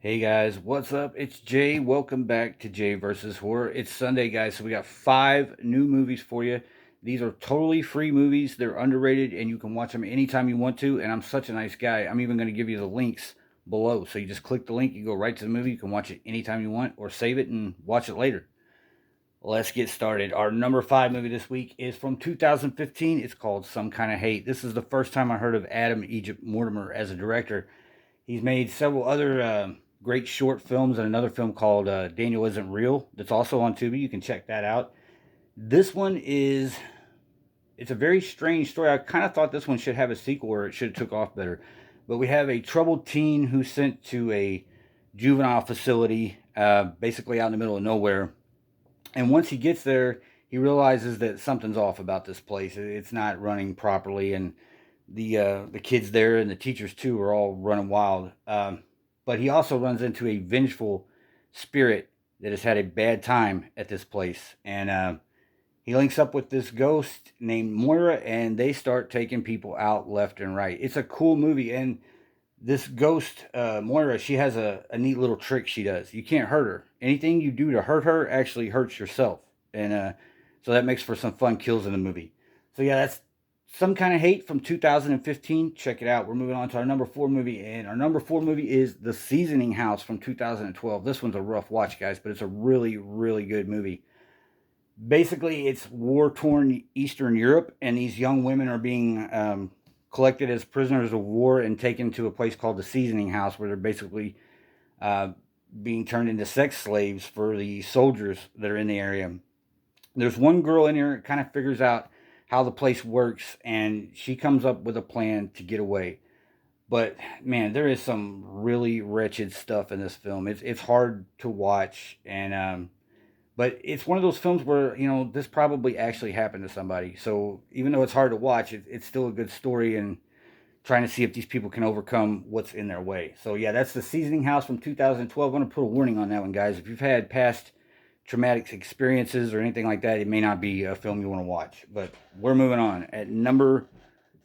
Hey guys, what's up? It's Jay. Welcome back to Jay versus Horror. It's Sunday, guys, so we got 5 new movies for you. These are totally free movies. They're underrated, and you can watch them anytime you want to. And I'm such a nice guy. I'm even going to give you the links below. So you just click the link, you go right to the movie. You can watch it anytime you want, or save it and watch it later. Let's get started. Our number 5 movie this week is from 2015. It's called Some Kind of Hate. This is the first time I heard of Adam Egypt Mortimer as a director. He's made several other great short films and another film called Daniel Isn't Real that's also on Tubi. You can check that out. This one is it's a very strange story. I kind of thought this one should have a sequel or it should have took off better. But we have a troubled teen who's sent to a juvenile facility, basically out in the middle of nowhere. And once he gets there, he realizes that something's off about this place. It's not running properly, and the kids there and the teachers too are all running wild. But he also runs into a vengeful spirit that has had a bad time at this place, and he links up with this ghost named Moira, and they start taking people out left and right. It's a cool movie, and this ghost Moira, she has a neat little trick she does. You can't hurt her. Anything you do to hurt her actually hurts yourself, and so that makes for some fun kills in the movie. So yeah, that's Some Kind of Hate from 2015. Check it out. We're moving on to our number 4 movie, and our number 4 movie is The Seasoning House from 2012. This one's a rough watch, guys, but it's a really, really good movie. Basically, it's war-torn Eastern Europe, and these young women are being collected as prisoners of war and taken to a place called the Seasoning House, where they're basically uh, being turned into sex slaves for the soldiers that are in the area. There's one girl in here that kind of figures out how the place works, and she comes up with a plan to get away. But man, there is some really wretched stuff in this film. It's hard to watch, and but it's one of those films where this probably actually happened to somebody. So even though it's hard to watch, it's still a good story, and trying to see if these people can overcome what's in their way. So yeah, that's The Seasoning House from 2012. I'm going to put a warning on that one, guys. If you've had past traumatic experiences or anything like that, it may not be a film you want to watch. But we're moving on. At number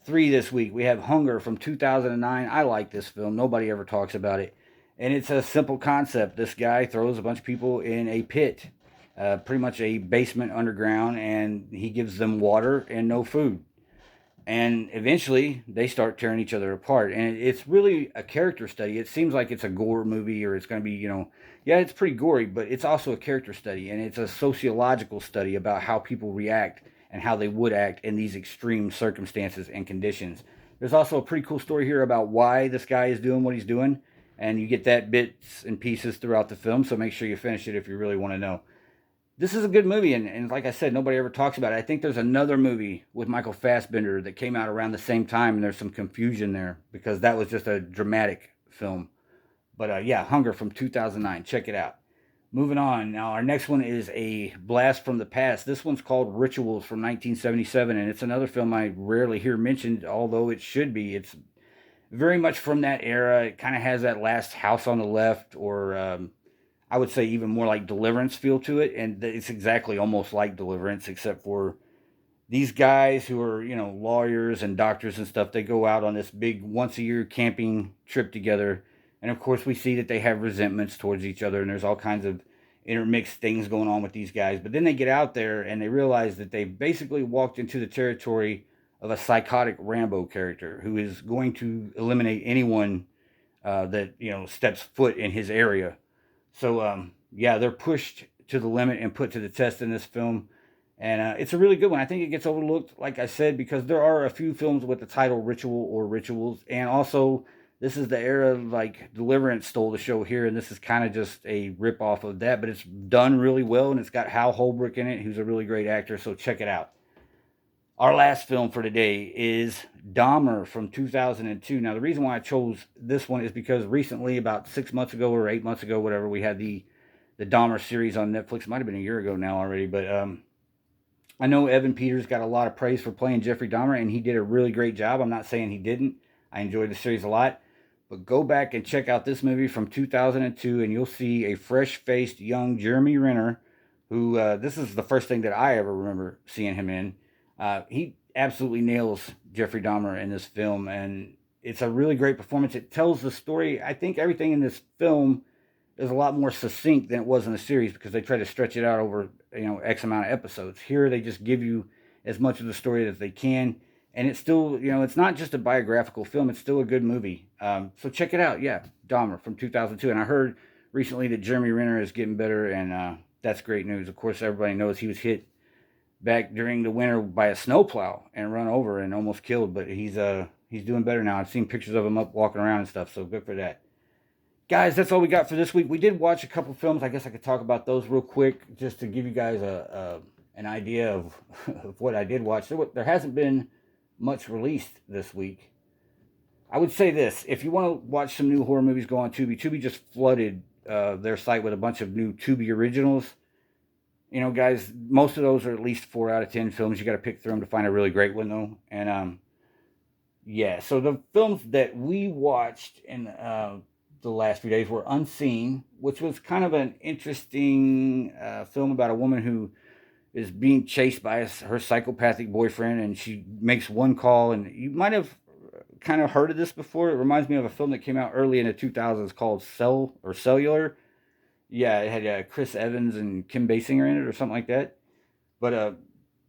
3 this week, we have Hunger from 2009. I like this film. Nobody ever talks about it. And it's a simple concept. This guy throws a bunch of people in a pit, pretty much a basement underground, and he gives them water and no food. And eventually they start tearing each other apart, and it's really a character study. It seems like it's a gore movie, or it's going to be, yeah, it's pretty gory, but it's also a character study, and it's a sociological study about how people react and how they would act in these extreme circumstances and conditions. There's also a pretty cool story here about why this guy is doing what he's doing, and you get that bits and pieces throughout the film, so make sure you finish it if you really want to know. This is a good movie, and like I said, nobody ever talks about it. I think there's another movie with Michael Fassbender that came out around the same time, and there's some confusion there because that was just a dramatic film. But yeah, Hunger from 2009. Check it out. Moving on. Now, our next one is a blast from the past. This one's called Rituals from 1977, and it's another film I rarely hear mentioned, although it should be. It's very much from that era. It kind of has that last house on the left, or I would say even more like Deliverance feel to it, and it's exactly almost like Deliverance, except for these guys who are lawyers and doctors and stuff. They go out on this big once a year camping trip together, and of course we see that they have resentments towards each other, and there's all kinds of intermixed things going on with these guys. But then they get out there and they realize that they basically walked into the territory of a psychotic Rambo character who is going to eliminate anyone that steps foot in his area. So yeah, they're pushed to the limit and put to the test in this film, and it's a really good one. I think it gets overlooked, like I said, because there are a few films with the title Ritual or Rituals, and also this is the era like Deliverance stole the show here, and this is kind of just a rip off of that, but it's done really well, and it's got Hal Holbrook in it, who's a really great actor. So check it out. Our last film for today is Dahmer from 2002. Now, the reason why I chose this one is because recently, about 6 months ago or 8 months ago, whatever, we had the Dahmer series on Netflix. It might have been a year ago now already, but I know Evan Peters got a lot of praise for playing Jeffrey Dahmer, and he did a really great job. I'm not saying he didn't. I enjoyed the series a lot. But go back and check out this movie from 2002, and you'll see a fresh-faced young Jeremy Renner, who this is the first thing that I ever remember seeing him in. He absolutely nails Jeffrey Dahmer in this film, and it's a really great performance. It tells the story. I think everything in this film is a lot more succinct than it was in the series because they try to stretch it out over, X amount of episodes. Here they just give you as much of the story as they can, and it's still, it's not just a biographical film. It's still a good movie. So check it out. Yeah, Dahmer from 2002. And I heard recently that Jeremy Renner is getting better, and that's great news. Of course, everybody knows he was hit back during the winter by a snowplow and run over and almost killed, but he's doing better now. I've seen pictures of him up walking around and stuff, so good for that. Guys, that's all we got for this week. We did watch a couple films. I guess I could talk about those real quick just to give you guys an idea of, of what I did watch. There hasn't been much released this week. I would say this: if you want to watch some new horror movies, go on Tubi. Tubi just flooded their site with a bunch of new Tubi originals. Guys, most of those are at least 4 out of 10 films. You got to pick through them to find a really great one, though. And yeah, so the films that we watched in the last few days were Unseen, which was kind of an interesting film about a woman who is being chased by her psychopathic boyfriend, and she makes one call. And you might have kind of heard of this before. It reminds me of a film that came out early in the 2000s called Cellular. Yeah, it had Chris Evans and Kim Basinger in it or something like that. But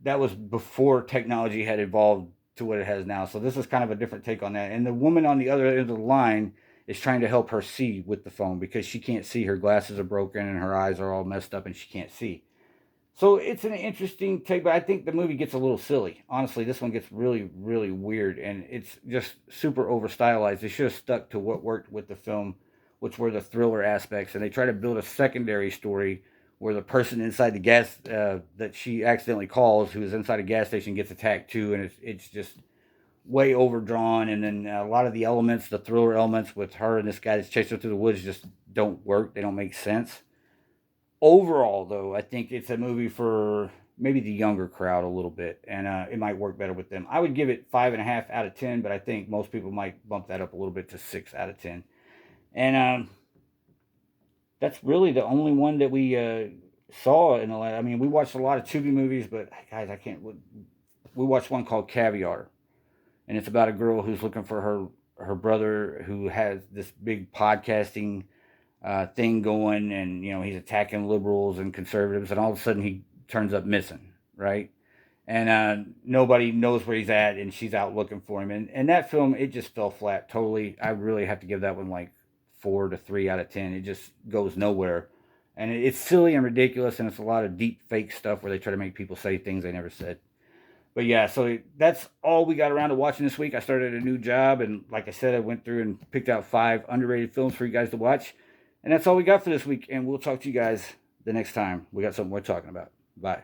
that was before technology had evolved to what it has now. So this is kind of a different take on that. And the woman on the other end of the line is trying to help her see with the phone because she can't see. Her glasses are broken and her eyes are all messed up and she can't see. So it's an interesting take, but I think the movie gets a little silly. Honestly, this one gets really, really weird, and it's just super over stylized. They should have stuck to what worked with the film, which were the thriller aspects, and they try to build a secondary story where the person inside the gas that she accidentally calls, who is inside a gas station, gets attacked too, and it's just way overdrawn. And then a lot of the elements, the thriller elements with her and this guy that's chasing her through the woods, just don't work. They don't make sense. Overall, though, I think it's a movie for maybe the younger crowd a little bit, and it might work better with them. I would give it 5.5 out of 10, but I think most people might bump that up a little bit to 6 out of 10. And that's really the only one that we saw in the last. I mean, we watched a lot of Tubi movies, but guys, I can't. We watched one called Caviar, and it's about a girl who's looking for her brother who has this big podcasting thing going, and he's attacking liberals and conservatives, and all of a sudden he turns up missing, right? And nobody knows where he's at, and she's out looking for him. And that film, it just fell flat totally. I really have to give that one like 4 to 3 out of 10. It just goes nowhere, and it's silly and ridiculous, and it's a lot of deep fake stuff where they try to make people say things they never said. But yeah, so that's all we got around to watching this week. I started a new job, and like I said, I went through and picked out 5 underrated films for you guys to watch. And that's all we got for this week, and we'll talk to you guys the next time we got something we're talking about. Bye.